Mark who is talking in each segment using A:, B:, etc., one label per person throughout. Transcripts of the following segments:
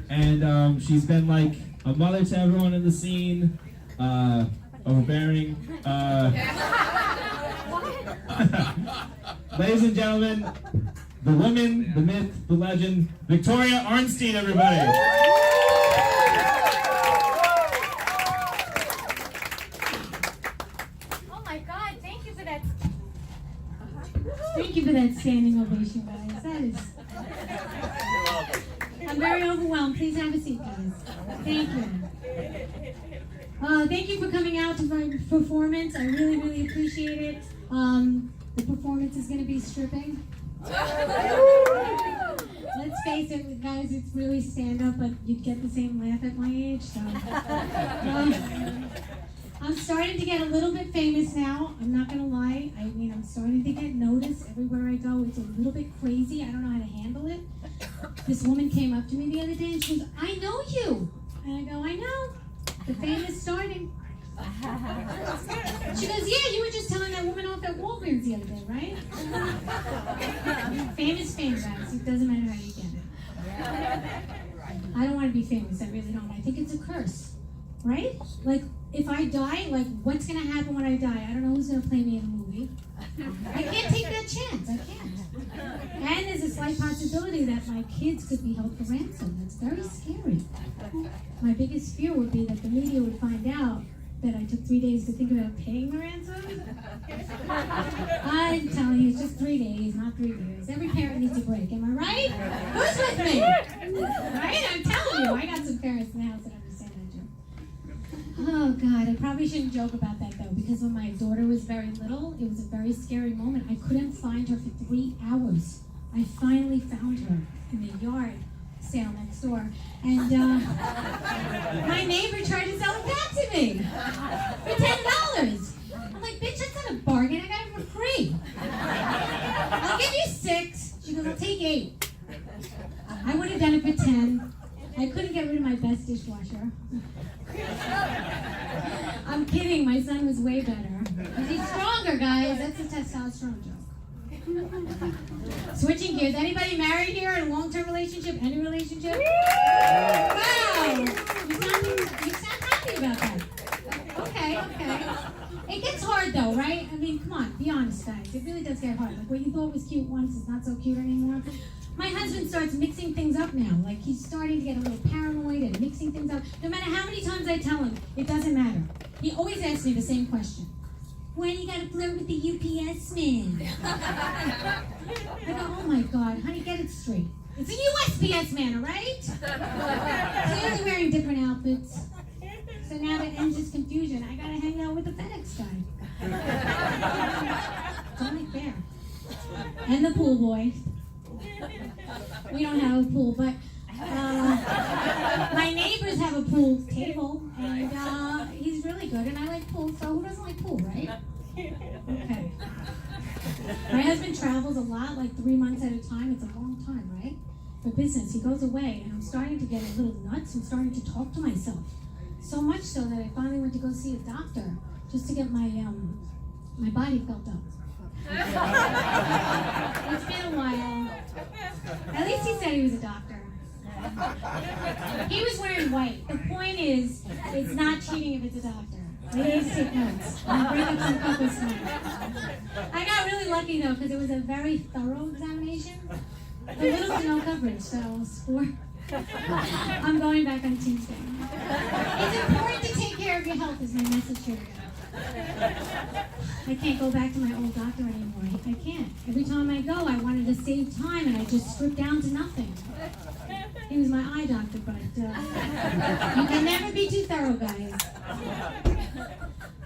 A: And she's been like a mother to everyone in the scene, overbearing. Ladies and gentlemen, the woman, the myth, the legend, Victoria Arnstein, everybody.
B: Oh my God, thank you for that.
C: Thank you for that standing ovation, guys. That is... I'm very overwhelmed. Please have a seat, guys. Thank you. Thank you for coming out to my performance. I really, really appreciate it. The performance is going to be stripping. Let's face it, guys, it's really stand-up, but you'd get the same laugh at my age, so... I'm starting to get a little bit famous now. I'm not going to lie. I mean, I'm starting to get noticed everywhere I go. It's a little bit crazy. I don't know how to handle it. This woman came up to me the other day and she goes, "I know you." And I go, "I know. The fame is starting." She goes, "Yeah, you were just telling that woman off at Walgreens the other day, right?" Fame is fame, guys. It doesn't matter how you get it. I don't want to be famous. I really don't. I think it's a curse, right? Like, if I die, like, what's going to happen when I die? I don't know who's going to play me in a movie. I can't take that chance. I can't. And there's a slight possibility that my kids could be held for ransom. That's very scary. My biggest fear would be that the media would find out that I took 3 days to think about paying the ransom. I'm telling you, it's just 3 days, not 3 years. Every parent needs a break. Am I right? Who's with me? Right? I'm telling you, I got some parents in the house that understand that joke. Oh, God, I probably shouldn't joke about that, though, because when my daughter was very little, it was a very scary moment. I couldn't find her for 3 hours. I finally found her in the yard sale next door, and my neighbor tried to sell it back to me for $10. I'm like, "Bitch, that's not a bargain. I got it for free. I'll give you 6. She goes, "I'll take 8. I would have done it for 10. I couldn't get rid of my best dishwasher. I'm kidding. My son was way better. He's stronger, guys. That's a testosterone joke. Switching gears. Anybody married here in a long-term relationship? Any relationship? Wow! You sound happy about that. Okay. It gets hard though, right? I mean, come on, be honest, guys. It really does get hard. Like, what you thought was cute once is not so cute anymore. My husband starts mixing things up now. Like, he's starting to get a little paranoid and mixing things up. No matter how many times I tell him, it doesn't matter. He always asks me the same question. "When you gotta flirt with the UPS man?" I go, "Oh my God, honey, get it straight. It's a USPS man, all right?" Clearly wearing different outfits. So now that ends his confusion, I gotta hang out with the FedEx guy. It's only fair. And the pool boy. We don't have a pool, but my neighbors have a pool table, and he's really good, and I like pool, so who doesn't like pool, right? Okay. My husband travels a lot, like 3 months at a time. It's a long time, right? For business. He goes away, and I'm starting to get a little nuts. I'm starting to talk to myself. So much so that I finally went to go see a doctor just to get my body felt up. It's been a while. At least he said he was a doctor. He was wearing white. The point is, it's not cheating if it's a doctor. Ladies, take notes. I'll bring up some focus tonight. I got really lucky though, because it was a very thorough examination. Little to no coverage, so score. I'm going back on Tuesday. It's important to take care of your health, is my message here. I can't go back to my old doctor anymore. I can't. Every time I go, I wanted to save time, and I just stripped down to nothing. He was my eye doctor, but you can never be too thorough, guys.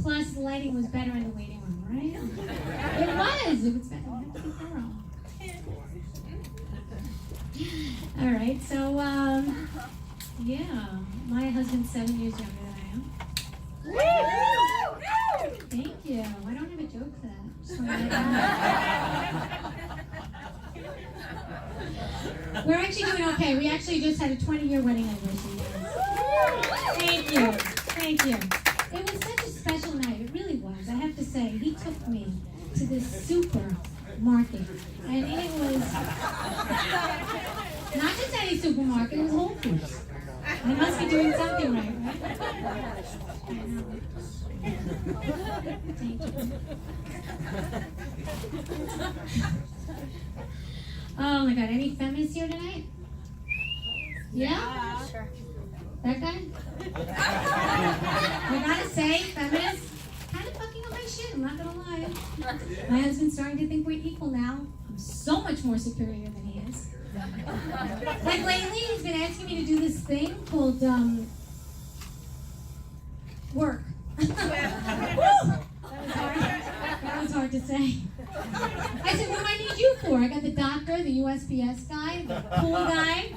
C: Plus, the lighting was better in the waiting room, right? It was. It was better. You have to be thorough. All right, so, yeah. My husband's 7 years younger than I am. Thank you. I don't have a joke for that. Just wanna let you know. We're actually doing okay. We actually just had a 20-year wedding anniversary. Thank you. Thank you. It was such a special night. It really was. I have to say, he took me to this supermarket. And it was not just any supermarket, it was Whole Foods. I must be doing something right? Thank you. Oh my God, any feminists here tonight? Yeah?
B: Sure.
C: That guy? I gotta say, feminists, kind of fucking up my shit, I'm not gonna lie. My husband's starting to think we're equal now. I'm so much more superior than he is. Like lately, he's been asking me to do this thing called, work. Woo! That was hard to say. I said, what do I need you for? I got the doctor, the USPS guy, the pool guy,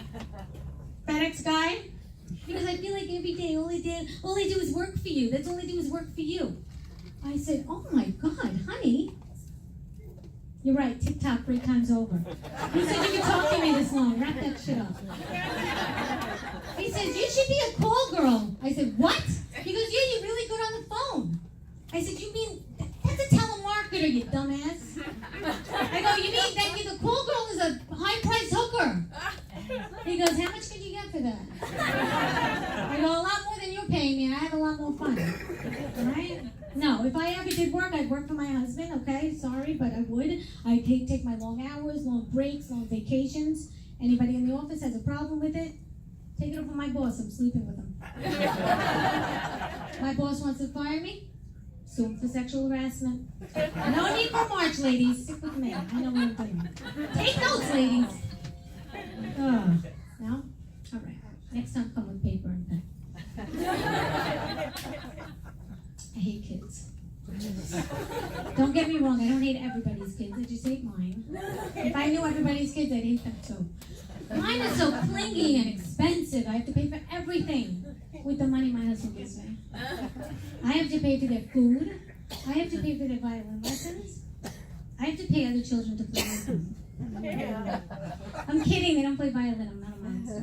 C: FedEx guy. Because I feel like every day, all I do is work for you. That's all I do is work for you. I said, oh my God, honey. You're right, TikTok 3 times over. Who said you could talk to me this long? Wrap that shit up. He says, you should be a call girl. I said, what? He goes, yeah, you're really good on the phone. I said, you mean, that's a telemarketer, you dumbass. I go, you mean that the call girl is a high-priced hooker? He goes, how much could you get for that? I go, a lot more than you're paying me, and I have a lot more fun. Right? No, if I ever did work, I'd work for my husband, okay? Sorry, but I would. I'd take my long hours, long breaks, long vacations. Anybody in the office has a problem with it? Take it up with my boss. I'm sleeping with him. My boss wants to fire me? Sue him for sexual harassment. No need for March, ladies. Stick with me. I know what I'm doing. Take notes, ladies. Oh, no? All right. Next time, come with paper and pen. I hate kids. Don't get me wrong, I don't hate everybody's kids, I just hate mine. If I knew everybody's kids, I'd hate them too. Mine are so clingy and expensive, I have to pay for everything with the money my husband gives me. I have to pay for their food, I have to pay for their violin lessons, I have to pay other children to play with them. I'm kidding, they don't play violin, I'm not a monster.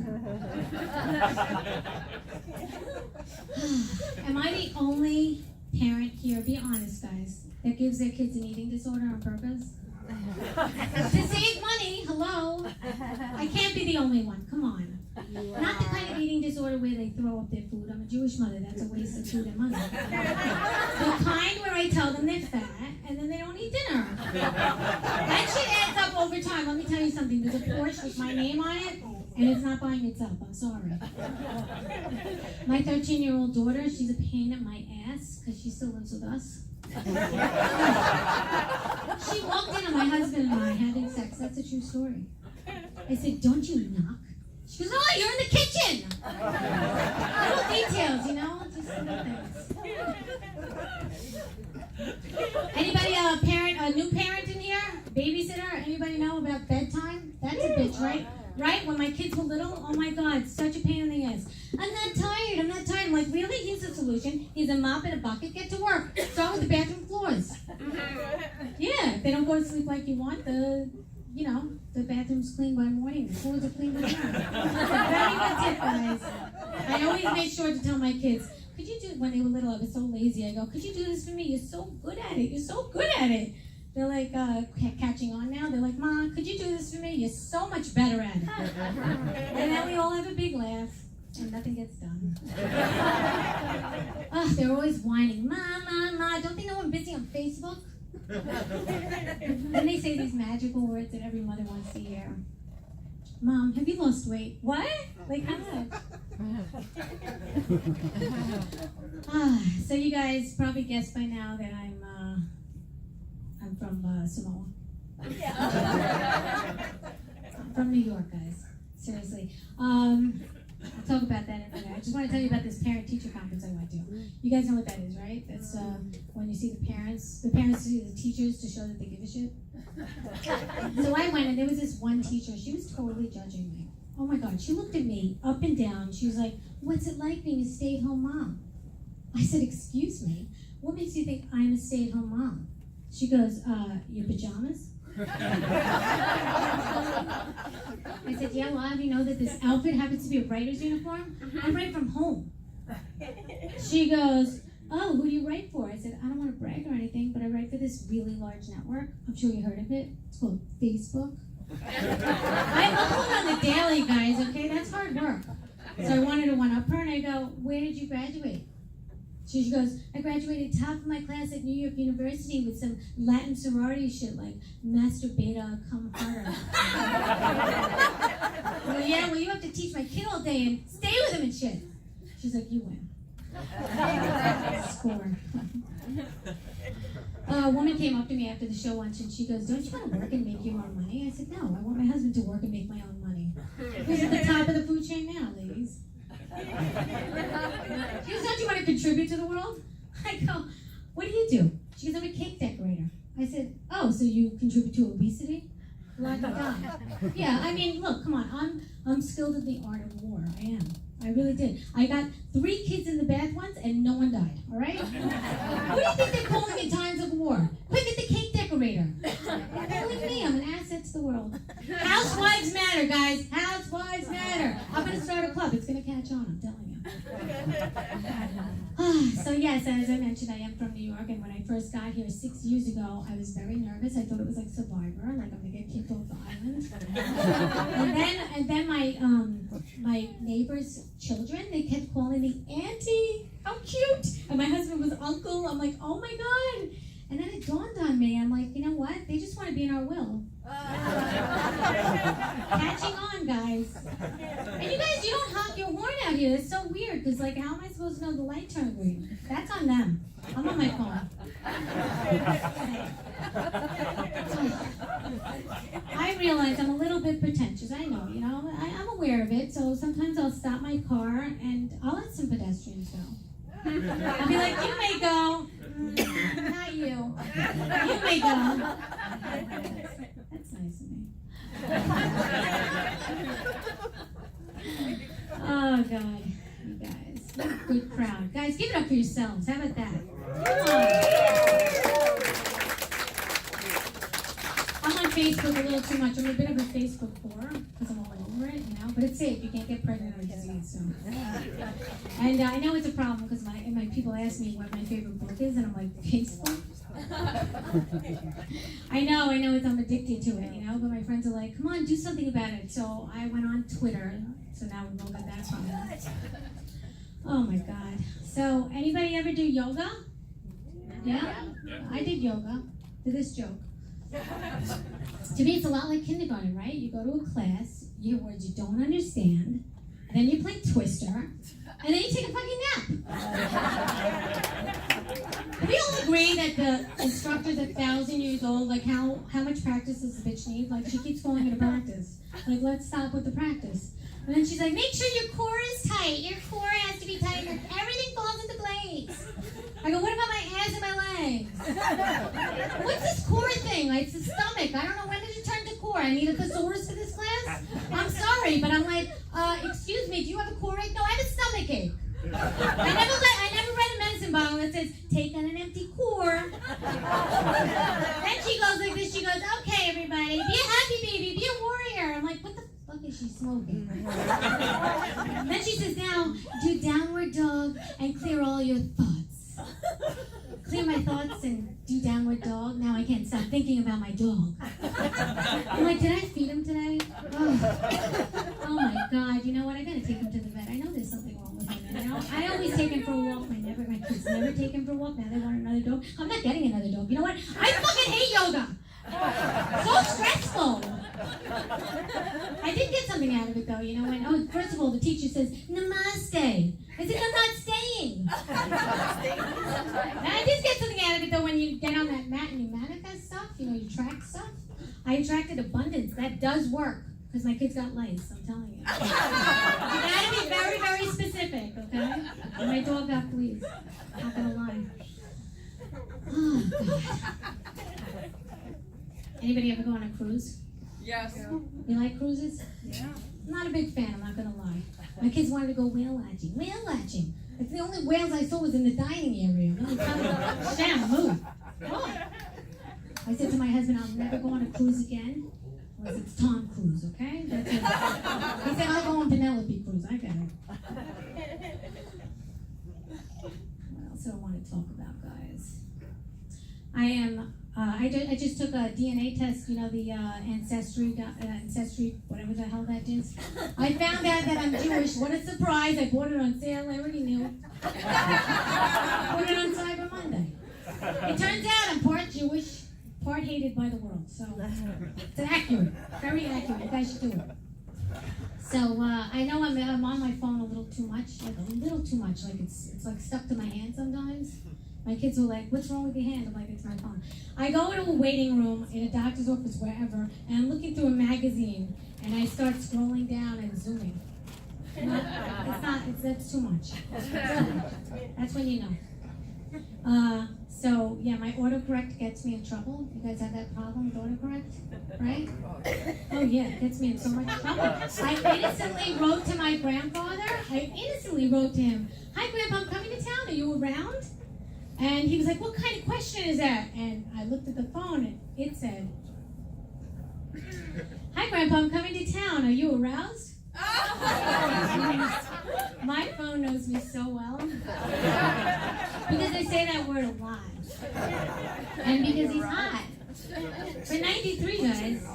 C: Am I the only parent here, be honest guys, that gives their kids an eating disorder on purpose? To save money, hello? I can't be the only one, come on. Not the kind of eating disorder where they throw up their food. I'm a Jewish mother, that's a waste of food and money. The kind where I tell them they're fat and then they don't eat dinner. That shit adds up over time. Let me tell you something, there's a Porsche with my name on it and it's not buying itself, I'm sorry. My 13-year-old daughter, she's a pain in my ass because she still lives with us. She walked in on my husband and I having sex, that's a true story. I said, don't you knock? She goes, oh, you're in the kitchen! Little details, you know, just little things. Anybody a new parent in here? Babysitter? Anybody know about bedtime? That's a bitch, right? Right? When my kids were little, oh my God, such a pain in the ass. I'm not tired. I'm like, really? Here's the solution. Here's a mop and a bucket. Get to work. Start with the bathroom floors. Yeah, if they don't go to sleep like you want, the bathroom's clean by morning. The floors are clean by night. Very much it, guys. I always made sure to tell my kids, could you do, when they were little, I was so lazy. I go, could you do this for me? You're so good at it. You're so good at it. They're like catching on now. They're like, Mom, could you do this for me? You're so much better at it. And then we all have a big laugh, and nothing gets done. They're always whining, Ma, don't they know I'm busy on Facebook? Then they say these magical words that every mother wants to hear. Mom, have you lost weight? What? Like how much? So you guys probably guessed by now that I'm from Samoa. I'm from New York, guys. Seriously. I'll talk about that in a minute. I just want to tell you about this parent-teacher conference I went to. You guys know what that is, right? That's when you see the parents see the teachers to show that they give a shit. So I went, and there was this one teacher. She was totally judging me. Oh my God, she looked at me up and down. She was like, what's it like being a stay-at-home mom? I said, excuse me, what makes you think I'm a stay-at-home mom? She goes, your pajamas? I said, yeah, well, how do you know that this outfit happens to be a writer's uniform? I write from home. She goes, oh, who do you write for? I said, I don't want to brag or anything, but I write for this really large network. I'm sure you heard of it. It's called Facebook. I'm up on the daily, guys, okay? That's hard work. So I wanted to one-up her, and I go, where did you graduate? She goes, I graduated top of my class at New York University with some Latin sorority shit like Master Beta, come harder. Well, yeah, well, you have to teach my kid all day and stay with him and shit. She's like, you win. Score. A woman came up to me after the show once and she goes, don't you want to work and make your own money? I said, no, I want my husband to work and make my own money. Who's at the top of the food chain now, ladies? She goes, don't you want to contribute to the world? I go, what do you do? She goes, I'm a cake decorator. I said, oh, so you contribute to obesity? Like God. Yeah, I mean, look, come on, I'm skilled in the art of war. I am. I really did. I got 3 kids in the bath once and no one died, all right? What do you think they're calling in times of war? Quick at the cake decorator. Believe me, I'm an asset to the world. Housewives matter, guys. Housewives matter. I'm going to start a club. It's going to catch on, I'm telling you. So yes, as I mentioned, I am from New York, and when I first got here 6 years ago, I was very nervous. I thought it was like Survivor, like I'm going to get kicked off the island. and then my neighbors' children, they kept calling me Auntie. How cute! And my husband was Uncle. I'm like, oh my God. And then it dawned on me, I'm like, you know what? They just want to be in our will. Catching on, guys. And you guys, you don't honk your horn out here. It's so weird, because like, how am I supposed to know the light turned green? That's on them. I'm on my phone. I realize I'm a little bit pretentious. I know, you know. I'm aware of it, so sometimes I'll stop my car and I'll let some pedestrians go. I'll be like, you may go. Not you. You may go. That's nice of me. Oh, God. You guys. What a good crowd. Guys, give it up for yourselves. How about that? Come on. I'm on Facebook a little too much. I'm a bit of a Facebook whore because I'm all over it, you know. But it's safe. You can't get pregnant or disease. So. And I know it's a problem because my people ask me what my favorite book is, and I'm like, Facebook? I know I'm addicted to it, you know, but my friends are like, come on, do something about it. So I went on Twitter, so now we've all got that problem. Oh my God. So anybody ever do yoga? Yeah? I did yoga. To this joke. To me, it's a lot like kindergarten, right? You go to a class, you hear words you don't understand, and then you play Twister, and then you take a fucking nap. We all agree that the instructor's 1,000 years old. Like, how much practice does the bitch need? Like, she keeps calling it a practice. Like, let's stop with the practice. And then she's like, make sure your core is tight. Your core has to be tight. Everything falls into place. I go, what about my ass and my legs? What's this core thing? Like, it's the stomach. I don't know, when did it turn to core? I need a thesaurus for this class? I'm sorry, but I'm like, excuse me, do you have a core ache? No, I have a stomach ache. I never read a medicine bottle that says, take on an empty core. Then she goes like this, she goes, okay, everybody, be a happy baby, be a warrior. I'm like, what the fuck is she smoking? Then she says, now, do downward dog and clear all your thoughts. Clear my thoughts and do downward dog. Now I can't stop thinking about my dog. I'm like, did I feed him today? Oh my God, you know what? I gotta take him to the vet. I know there's something wrong with him. You know? I always take him for a walk. My kids never take him for a walk. Now they want another dog. I'm not getting another dog. You know what? I fucking hate yoga. So stressful. I did get something out of it though, you know, when, first of all, the teacher says, namaste. I said, I'm not staying. And I did get something out of it though, when you get on that mat and you manifest stuff, you know, you track stuff. I attracted abundance. That does work, because my kids got lice, I'm telling you. You gotta be very, very specific, okay? And my dog got fleas. Not gonna lie. Oh, God. Anybody ever go on a cruise?
D: Yes.
C: You like cruises?
D: Yeah.
C: I'm not a big fan, I'm not gonna lie. My kids wanted to go whale watching. Whale watching. It's the only whales I saw was in the dining area. Sam, move. Oh. I said to my husband, I'll never go on a cruise again. Unless it's Tom Cruise, okay? That's it. He said, I'll go on Penelope Cruise. I get it. What else do I want to talk about, guys? I am I just took a DNA test, you know, the ancestry, whatever the hell that is. I found out that I'm Jewish. What a surprise. I bought it on sale. I already knew. Bought it on Cyber Monday. It turns out I'm part Jewish, part hated by the world. So it's accurate, very accurate. You guys should do it. So I know I'm on my phone a little too much, like it's like stuck to my hand sometimes. My kids were like, "What's wrong with your hand?" I'm like, "It's my phone." I go into a waiting room in a doctor's office, wherever, and I'm looking through a magazine, and I start scrolling down and zooming. That's too much. That's when you know. So yeah, my autocorrect gets me in trouble. You guys have that problem with autocorrect, right? Oh yeah, it gets me in so much trouble. I innocently wrote to my grandfather. I innocently wrote to him, "Hi Grandpa, I'm coming to town. Are you around?" And he was like, "What kind of question is that?" And I looked at the phone and it said, "Hi Grandpa, I'm coming to town. Are you aroused?" My phone knows me so well. Because I say that word a lot. And because he's hot. For 93, guys.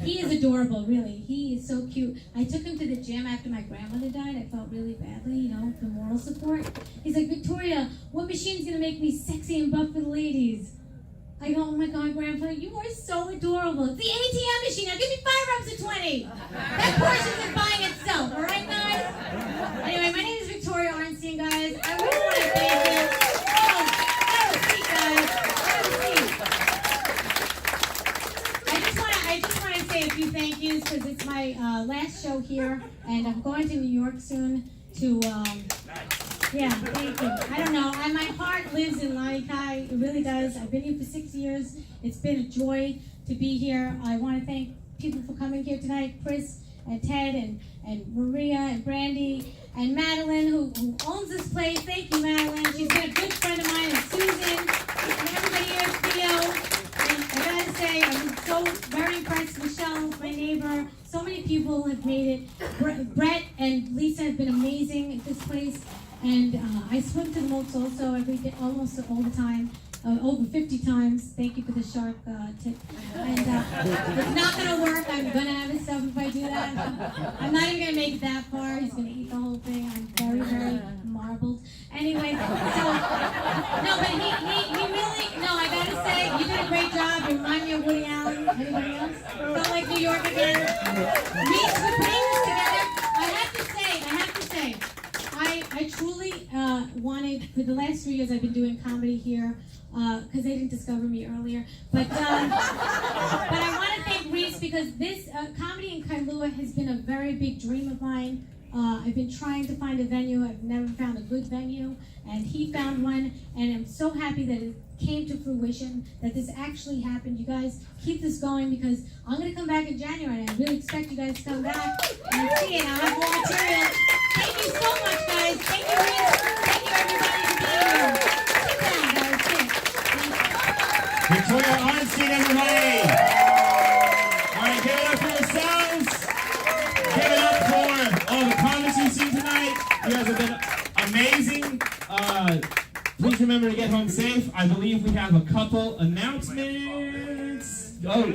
C: He is adorable, really. He is so cute. I took him to the gym after my grandmother died. I felt really badly, you know, for moral support. He's like, "Victoria, what machine's going to make me sexy and buff for the ladies?" I go, "Oh my God, Grandpa, you are so adorable. It's the ATM machine. Now give me 5 reps of 20. That portion is buying itself, all right, guys?" Anyway, my name is Victoria Arnstein, guys. I really want to thank you. Oh, have a seat, guys. Have a seat. I just want to say a few thank yous because it's my last show here, and I'm going to New York soon to. Yeah, thank you. I don't know. My heart lives in Laikai. It really does. I've been here for 6 years. It's been a joy to be here. I want to thank people for coming here tonight. Chris and Ted and Maria and Brandy and Madeline, who owns this place. Thank you, Madeline. She's been a good friend of mine. And Susan and everybody here, Theo. And I gotta say, I'm so very impressed. Michelle, my neighbor. So many people have made it. Brett and Lisa have been amazing at this place. And I swim to the moats also every day, almost all the time, over 50 times. Thank you for the shark tip. And it's not going to work. I'm going to have it stuff if I do that. I'm not even going to make it that far. He's going to eat the whole thing. I'm very, very marbled. Anyway, so, no, but he really, no, I got to say, you did a great job. You remind me of Woody Allen. Anybody else? Felt like New York again. Reese, we're putting this together. I have to say, I truly wanted, for the last 3 years I've been doing comedy here, because they didn't discover me earlier, but I want to thank Reese because this comedy in Kailua has been a very big dream of mine. I've been trying to find a venue. I've never found a good venue, and he found one, and I'm so happy that it came to fruition, that this actually happened. You guys keep this going because I'm going to come back in January, and I really expect you guys to come back and see it. I'll have more material. Thank you so much, guys. Thank you, Reese. Thank you, everybody, for being here. Sit down, guys. Sit.
A: Victoria Arnstein, everybody! All right, give it up for yourselves. Give it up for all the comics you've seen tonight. You guys have been amazing. Please remember to get home safe. I believe we have a couple announcements. Oh.